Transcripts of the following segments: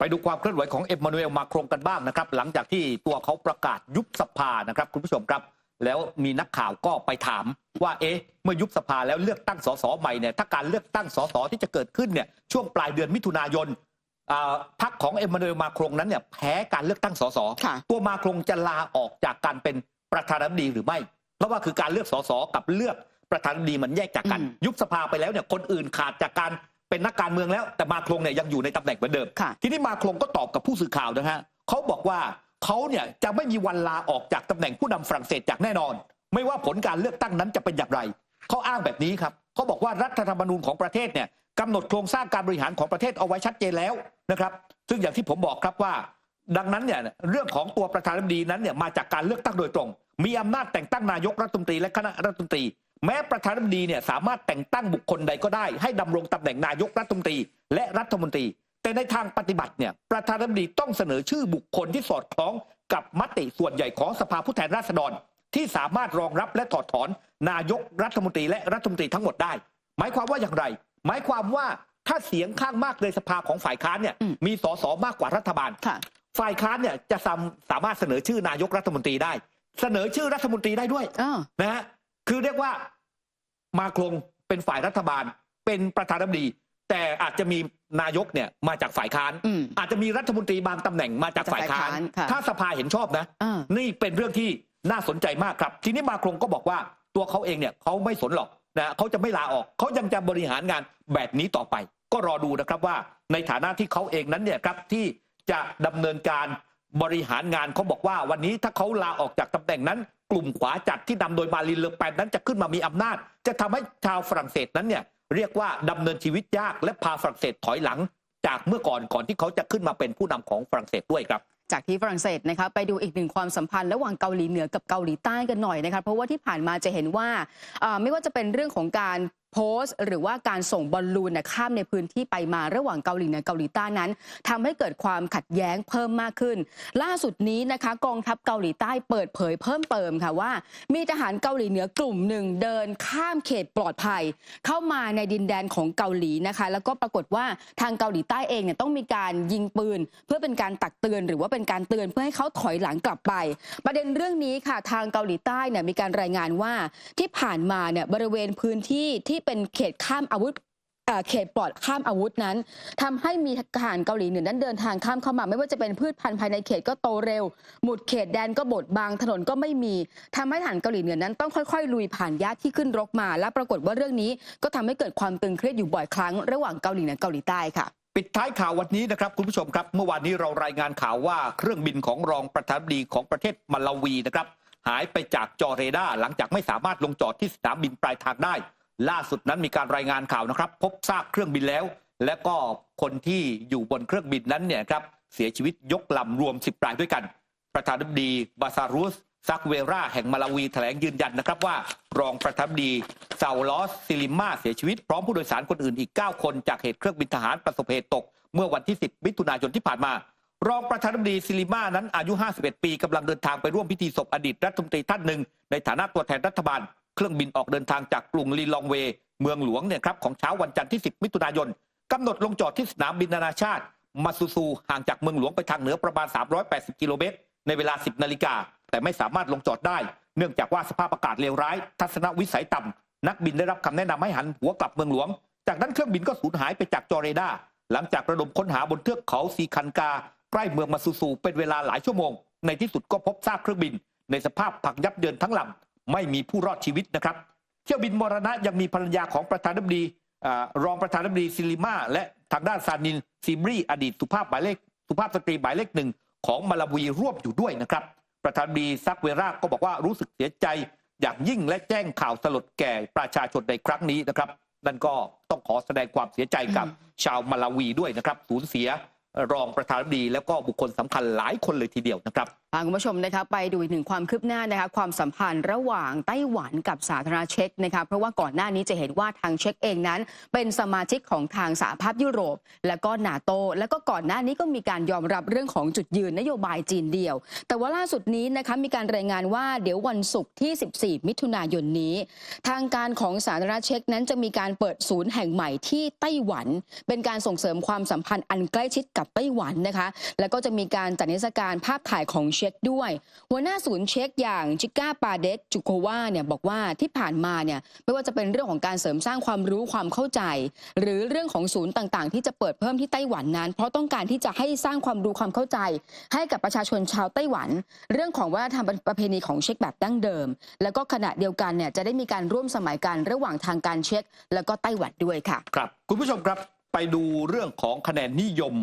ไปดูความเคลื่อนไหวของเอ็มมานูเอลมาครงกันบ้างนะครับหลังจากที่ตัวเขาประกาศยุบสภานะครับคุณผู้ชมครับแล้วมีนักข่าวก็ไปถามว่าเมื่อยุบสภาแล้วเลือกตั้งสสใหม่เนี่ยถ้าการเลือกตั้งสสที่จะเกิดขึ้นเนี่ยช่วงปลายเดือนมิถุนายนพรรคของเอ็มมานูเอลมาครงนั้นเนี่ยแพ้การเลือกตั้งสสตัวมาครงจะลาออกจากการเป็นประธานาธิบดีหรือไม่เพราะว่าคือการเลือกสสกับเลือกประธานาธิบดีมันแยกจากกันยุบสภาไปแล้วเนี่ยคนอื่นขาดจากการเป็นนักการเมืองแล้วแต่มาครงเนี่ยยังอยู่ในตำแหน่งเหมือนเดิมทีนี้มาครงก็ตอบกับผู้สื่อข่าวนะฮะเขาบอกว่าเขาเนี่ยจะไม่มีวันลาออกจากตำแหน่งผู้นำฝรั่งเศสอย่างแน่นอนไม่ว่าผลการเลือกตั้งนั้นจะเป็นอย่างไรเขาอ้างแบบนี้ครับเขาบอกว่ารัฐธรรมนูญของประเทศเนี่ยกำหนดโครงสร้างการบริหารของประเทศเอาไว้ชัดเจนแล้วนะครับซึ่งอย่างที่ผมบอกครับว่าดังนั้นเนี่ยเรื่องของตัวประธานาธิบดีนั้นเนี่ยมาจากการเลือกตั้งโดยตรงมีอำนาจแต่งตั้งนายกรัฐมนตรีและคณะรัฐมนตรีแม้ประธานาธิบดีเนี่ยสามารถแต่งตั้งบุคคลใดก็ได้ให้ดำรงตำแหน่งนายกรัฐมนตรีและรัฐมนตรีแต่ในทางปฏิบัติเนี่ยประธานาธิบดีต้องเสนอชื่อบุคคลที่สอดคล้องกับมติส่วนใหญ่ของสภาผู้แทนราษฎรที่สามารถรองรับและถอดถอนนายกรัฐมนตรีและรัฐมนตรีทั้งหมดได้หมายความว่าอย่างไรหมายความว่าถ้าเสียงข้างมากในสภาของฝ่ายค้านเนี่ยมีสสมากกว่ารัฐบาลฝ่ายค้านเนี่ยจะสามารถเสนอชื่อนายกรัฐมนตรีได้เสนอชื่อรัฐมนตรีได้ด้วยนะฮะคือเรียกว่ามาครงเป็นฝ่ายรัฐบาลเป็นประธานาธิบดีแต่อาจจะมีนายกเนี่ยมาจากฝ่ายค้านอาจจะมีรัฐมนตรีบางตำแหน่งมาจากฝ่ายค้านถ้าสภาเห็นชอบนะนี่เป็นเรื่องที่น่าสนใจมากครับทีนี้มาครงก็บอกว่าตัวเขาเองเนี่ยเขาไม่สนหรอกนะเขาจะไม่ลาออกเขายังจะบริหารงานแบบนี้ต่อไปก็รอดูนะครับว่าในฐานะที่เขาเองนั้นเนี่ยครับที่จะดำเนินการบริหารงานเขาบอกว่าวันนี้ถ้าเขาลาออกจากตำแหน่งนั้นกลุ่มขวาจัดที่นำโดยมารีน เลอแปนนั้นจะขึ้นมามีอำนาจจะทำให้ชาวฝรั่งเศสนั้นเนี่ยเรียกว่าดำเนินชีวิตยากและพาฝรั่งเศสถอยหลังจากเมื่อก่อนที่เขาจะขึ้นมาเป็นผู้นำของฝรั่งเศสด้วยครับจากที่ฝรั่งเศสนะคะไปดูอีกหนึ่งความสัมพันธ์ระหว่างเกาหลีเหนือกับเกาหลีใต้กันหน่อยนะคะเพราะว่าที่ผ่านมาจะเห็นว่าไม่ว่าจะเป็นเรื่องของการโพสต์หรือว่าการส่งบอลลูนข้ามในพื้นที่ไปมาระหว่างเกาหลีเหนือเกาหลีใต้นั้นทำให้เกิดความขัดแย้งเพิ่มมากขึ้นล่าสุดนี้นะคะกองทัพเกาหลีใต้เปิดเผยเพิ่มเติมค่ะว่ามีทหารเกาหลีเหนือกลุ่มหนึ่งเดินข้ามเขตปลอดภัยเข้ามาในดินแดนของเกาหลีนะคะแล้วก็ปรากฏว่าทางเกาหลีใต้เองเนี่ยต้องมีการยิงปืนเพื่อเป็นการตักเตือนหรือว่าเป็นการเตือนเพื่อให้เขาถอยหลังกลับไปประเด็นเรื่องนี้ค่ะทางเกาหลีใต้เนี่ยมีการรายงานว่าที่ผ่านมาเนี่ยบริเวณพื้นที่ที่เป็นเขตข้ามอาวุธเขตปลอดข้ามอาวุธนั้นทำให้มีทหารเกาหลีเหนือนั้นเดินทางข้ามเข้ามาไม่ว่าจะเป็นพืชพันธุ์ภายในเขตก็โตเร็วหมุดเขตแดนก็บดบังถนนก็ไม่มีทำให้ทหารเกาหลีเหนือนั้นต้องค่อยๆลุยผ่านหญ้าที่ขึ้นรกมาและปรากฏว่าเรื่องนี้ก็ทำให้เกิดความตึงเครียดอยู่บ่อยครั้งระหว่างเกาหลีเหนือเกาหลีใต้ค่ะปิดท้ายข่าววันนี้นะครับคุณผู้ชมครับเมื่อวานนี้เรารายงานข่าวว่าเครื่องบินของรองประธานาธิบดีของประเทศมาลาวีนะครับหายไปจากจอเรดาร์หลังจากไม่สามารถลงจอดที่สนามบินปลายทางได้ล่าสุดนั้นมีการรายงานข่าวนะครับพบซากเครื่องบินแล้วและก็คนที่อยู่บนเครื่องบินนั้นเนี่ยครับเสียชีวิตยกลำรวม10 รายด้วยกันประธานาธิบดีบาซารุสซักเวราแห่งมาลาวีแถลงยืนยันนะครับว่ารองประธานาธิบดีซาลอสซิลิมาเสียชีวิตพร้อมผู้โดยสารคนอื่นอีก9 คนจากเหตุเครื่องบินทหารประสบเหตุตกเมื่อวันที่10 มิถุนายนที่ผ่านมารองประธานาธิบดีซิลิมานั้นอายุ51 ปีกำลังเดินทางไปร่วมพิธีศพอดีตรัฐมนตรีท่านหนึ่งในฐานะตัวแทนรัฐบาลเครื่องบินออกเดินทางจากกรุงลีลองเวย์เมืองหลวงเนี่ยครับของเช้าวันจันทร์ที่10 มิถุนายนกำหนดลงจอดที่สนามบินนานาชาติมาซูซูห่างจากเมืองหลวงไปทางเหนือประมาณ380 กิโลเมตรในเวลา 10 นาฬิกาแต่ไม่สามารถลงจอดได้เนื่องจากว่าสภาพอากาศเลวร้ายทัศนวิสัยต่ำนักบินได้รับคำแนะนำให้หันหัวกลับเมืองหลวงจากนั้นเครื่องบินก็สูญหายไปจากจอเรดาร์หลังจากระดมค้นหาบนเทือกเขาซีคันกาใกล้เมืองมาซูซูเป็นเวลาหลายชั่วโมงในที่สุดก็พบซากเครื่องบินในสภาพพังยับเยินทั้งลำไม่มีผู้รอดชีวิตนะครับเที่ยวบินมรณะยังมีภรรยาของประธานาธิบดีรองประธานาธิบดีซิลิมาและทางด้านซานินซิบรีอดีตสุภาพสตรีหมายเลข 1ของมาลาวีร่วมอยู่ด้วยนะครับประธานาธิบดีซักเวราก็บอกว่ารู้สึกเสียใจอย่างยิ่งและแจ้งข่าวสลดแก่ประชาชนในครั้งนี้นะครับนั่นก็ต้องขอแสดงความเสียใจกับชาวมาลาวีด้วยนะครับสูญเสียรองประธานาธิบดีแล้วก็บุคคลสำคัญหลายคนเลยทีเดียวนะครับ พาคุณผู้ชมนะคะไปดูอีกหนึ่งความคืบหน้านะคะความสัมพันธ์ระหว่างไต้หวันกับสาธารณรัฐเช็กนะคะเพราะว่าก่อนหน้านี้จะเห็นว่าทางเช็กเองนั้นเป็นสมาชิกของทางสหภาพยุโรปและก็นาโตแล้วก็ก่อนหน้านี้ก็มีการยอมรับเรื่องของจุดยืนนโยบายจีนเดียวแต่ว่าล่าสุดนี้นะคะมีการรายงานว่าเดี๋ยววันศุกร์ที่ 14 มิถุนายนนี้ทางการของสาธารณรัฐเช็กนั้นจะมีการเปิดศูนย์แห่งใหม่ที่ไต้หวันเป็นการส่งเสริมความสัมพันธ์อันใกล้ชิดกับไต้หวันนะคะแล้วก็จะมีการจัดนิทรรศการภาพถ่ายของเช็กด้วยหัวหน้าศูนย์เช็กอย่างจิก้าปาเดสจูโควาเนี่ยบอกว่าที่ผ่านมาเนี่ยไม่ว่าจะเป็นเรื่องของการเสริมสร้างความรู้ความเข้าใจหรือเรื่องของศูนย์ต่างๆที่จะเปิดเพิ่มที่ไต้หวันนั้นเพราะต้องการที่จะให้สร้างความรู้ความเข้าใจให้กับประชาชนชาวไต้หวันเรื่องของวัฒนธรรมประเพณีของเช็กแบบดั้งเดิมแล้วก็ขณะเดียวกันเนี่ยจะได้มีการร่วมสมัยกันระหว่างทางการเช็กแล้วก็ไต้หวันด้วยค่ะครับคุณผู้ชมครับไปดูเรื่องของคะแนนนิยม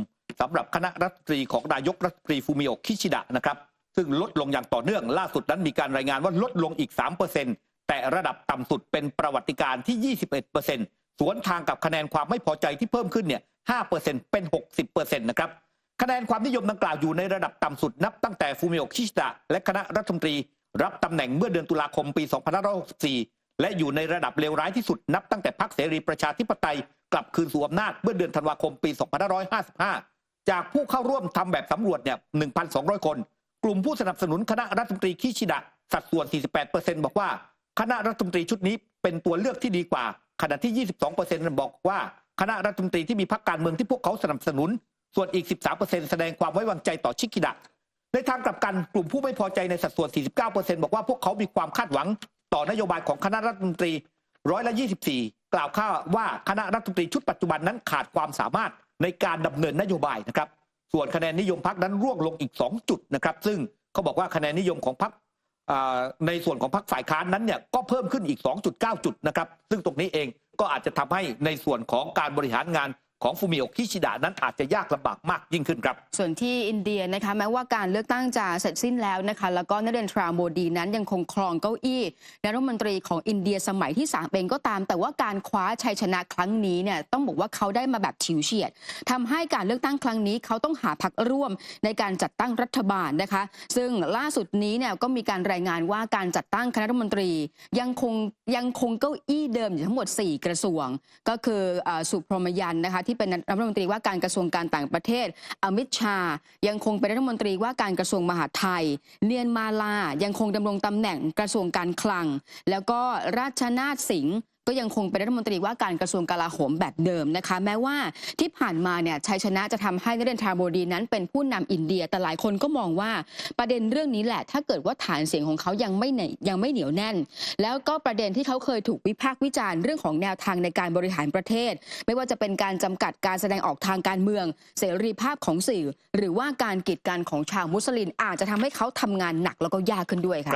สำหรับคณะรัฐมนตรีของนายกรัฐมนตรีฟูมิโอะ คิชิดะนะครับซึ่งลดลงอย่างต่อเนื่องล่าสุดนั้นมีการรายงานว่าลดลงอีก 3% แต่ระดับต่ำสุดเป็นประวัติการณ์ที่ 21%สวนทางกับคะแนนความไม่พอใจที่เพิ่มขึ้นเนี่ย 5% เป็น 60% นะครับคะแนนความนิยมดังกล่าวอยู่ในระดับต่ำสุดนับตั้งแต่ฟูมิโอะ คิชิดะและคณะรัฐมนตรีรับตำแหน่งเมื่อเดือนตุลาคมปี2564และอยู่ในระดับเลวร้ายที่สุดนับตั้งแต่พรรคเสรีประชาธิปไตยกลับคืนสู่อำนาจเมื่อเดือนธันวาคมปี2555จากผู้เข้าร่วมทำแบบสำรวจเนี่ย 1,200 คนกลุ่มผู้สนับสนุนคณะรัฐมนตรีคิชิดะสัดส่วน 48% บอกว่าคณะรัฐมนตรีชุดนี้เป็นตัวเลือกที่ดีกว่าขณะที่ 22% บอกว่าคณะรัฐมนตรีที่มีพรรคการเมืองที่พวกเขาสนับสนุนส่วนอีก 13% แสดงความไว้วางใจต่อชิคิดะในทางกลับกันกลุ่มผู้ไม่พอใจในสัดส่วน 49% บอกว่าพวกเขามีความคาดหวังต่อนโยบายของคณะรัฐมนตรี24%กล่าวว่าคณะรัฐมนตรีชุดปัจจุบันนั้นขาดความสามารถในการดำเนินนโยบายนะครับส่วนคะแนนนิยมพรรคนั้นร่วงลงอีก2จุดนะครับซึ่งเขาบอกว่าคะแนนนิยมของพรรคในส่วนของพรรคฝ่ายค้านนั้นเนี่ยก็เพิ่มขึ้นอีก 2.9 จุดนะครับซึ่งตรงนี้เองก็อาจจะทำให้ในส่วนของการบริหารงานของฟูมิโอะ คิชิดะนั้นอาจจะยากลำบากมากยิ่งขึ้นครับส่วนที่อินเดียนะคะแม้ว่าการเลือกตั้งจะเสร็จสิ้นแล้วนะคะแล้วก็นเรนทราโมดีนั้นยังคงครองเก้าอี้นายกรัฐมนตรีของอินเดียสมัยที่3เองก็ตามแต่ว่าการคว้าชัยชนะครั้งนี้เนี่ยต้องบอกว่าเขาได้มาแบบฉิวเฉียดทำให้การเลือกตั้งครั้งนี้เขาต้องหาพรรคร่วมในการจัดตั้งรัฐบาลนะคะซึ่งล่าสุดนี้เนี่ยก็มีการรายงานว่าการจัดตั้งคณะรัฐมนตรียังคงเก้าอี้เดิมอยู่ทั้งหมด4กระทรวงก็คือสุพรหมยันต์นะคะที่เป็นรัฐมนตรีว่าการกระทรวงการต่างประเทศอมิตชายังคงเป็นรัฐมนตรีว่าการกระทรวงมหาดไทยเนียนมาลายังคงดำรงตำแหน่งกระทรวงการคลังแล้วก็ราชนาถสิงห์ก็ยังคงเป็นรัฐมนตรีว่าการกระทรวงกลาโหมแบบเดิมนะคะแม้ว่าที่ผ่านมาเนี่ยชัยชนะจะทำให้นเรนทราโมดีนั้นเป็นผู้นำอินเดียแต่หลายคนก็มองว่าประเด็นเรื่องนี้แหละถ้าเกิดว่าฐานเสียงของเขายังไม่เหนียวแน่นแล้วก็ประเด็นที่เขาเคยถูกวิพากษ์วิจารณ์เรื่องของแนวทางในการบริหารประเทศไม่ว่าจะเป็นการจำกัดการแสดงออกทางการเมืองเสรีภาพของสื่อหรือว่าการกีดกันของชาวมุสลิมอาจจะทำให้เขาทำงานหนักแล้วก็ยากขึ้นด้วยค่ะ